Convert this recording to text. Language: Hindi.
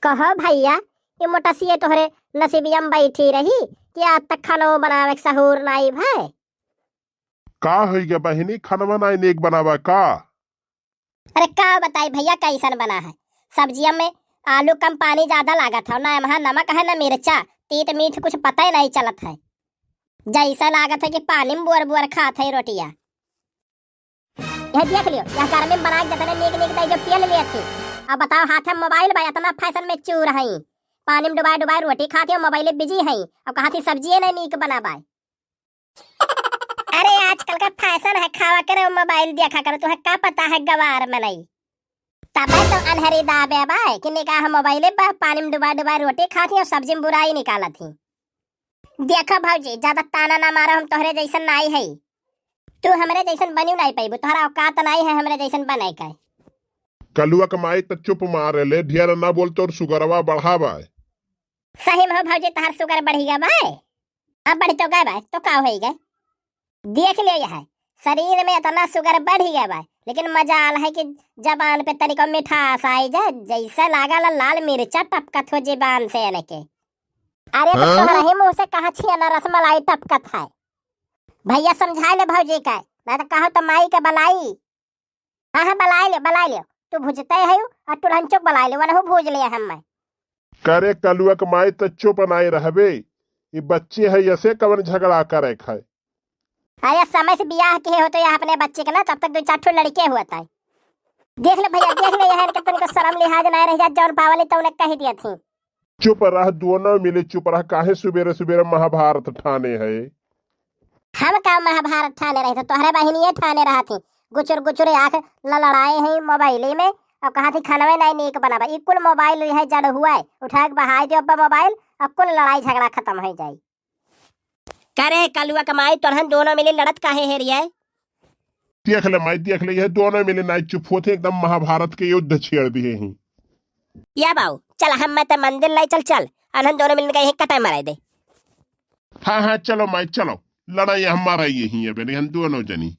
कहो भैया, ये मोटसिए तोहरे नसीबियम बैठी रही कि आज तक खाना बनावे के सहूर नाई भाई। का हो गया बहिनी, खानवा नाई नेक बनावा का? अरे का बताई भैया कैसन बना है। सब्जियों में आलू कम, पानी ज्यादा लागत है, ना वहाँ नमक है ना मिर्चा, तीत मीठ कुछ पता ही नहीं चलत है। जैसा लागत है कि पानी में बुअर बुअर खात है रोटिया। यह देख लियो, यह घर में बना के जतने नीक नीक दई जो पियल लिए थे। अब बताओ, हाथ में मोबाइल बा, इतना फैशन में चूर है, पानी में डुबाए डुबाए रोटी खाती हो, मोबाइल बिजी है। अब कहा थी सब्जी नहीं नीक बना बाय। अरे आजकल का फैशन है, खावा करे मोबाइल देखा करो, तुम्हें क्या पता है गवार में नहीं। तब तो अनहरी दाबे बाय कि निकाह मोबाइल पर पानी में डुबाए डुबाए रोटी खाती और सब्जी में बुराई निकाला थी। देखो भाजी, ज्यादा ताना ना मारो, हम तोहरे जैसन नाई है। तू हमरे जैसन बनी नहीं पाइबू, तोहरा औकात नहीं है हमरे जैसन बने का। कलुआ कमाई तो चुप मारे ले, ढेर ना बोल तो सुगरवा बढ़ावा। सही में हो भाजी, तहार शुगर बढ़ी गया भाई। अब बढ़ी तो गए भाई, तो का हो गए। देख लियो, यह शरीर में इतना शुगर बढ़ गया भाई, लेकिन मजाल है कि जबान पे तरीको मिठास आई जाए, जैसा लागा लाल मिर्चा टपकत हो जबान से यानी के। अरे तो तोहरा ही मुंह से कहा छी ना रसमलाई टपकत है। भैया समझा ले भौजी का, ना तो कहो तो माई के बलाई। हाँ हाँ बलाई ले, तू भुजते है और तुरंचो बलाई ले, वनहु भूज लिया हम मैं। करे कलुआ कमाई तो चुप नाई रहबे, ये बच्चे है ऐसे कवन झगड़ा करे खाए। अरे समय से बियाह के होते या अपने बच्चे के ना, तब तक दो चार ठो लड़के हुआ था। देख ले भैया, देख ले, यह तनिको शर्म लिहाज नहीं रह जा, जौन पावली तो उन्हें कह दिया थी। चुप रह, दोनों मिले चुप रह, काहे सुबेरे सुबेरे महाभारत ठाने है। हम का महाभारत ठाने रहे थे, तोहरे बहनिये ठाने रहा थी। गुचुर गुचुर आंख लड़ाए हैं मोबाइल में, और कहा थी खानवे नहीं नीक बनावा। इकुल मोबाइल है जड़ हुआ है, उठा के बहाई दियो मोबाइल, अब कुल लड़ाई झगड़ा खत्म हो जाए। करे कलुआ कमाई तोहन दोनों मिले लड़त काहे है रिया। देख ले माई, देख ले, यह दोनों मिले नाई चुप होते एकदम महाभारत के युद्ध छेड़ दिए हैं। या बाऊ चल, हम मैं तो मंदिर लाई चल, अनहन दोनों मिल गए कटाई मारे दे। हाँ हाँ चलो माई चलो, लड़ाई हमारा यही है, हम दोनों जनी।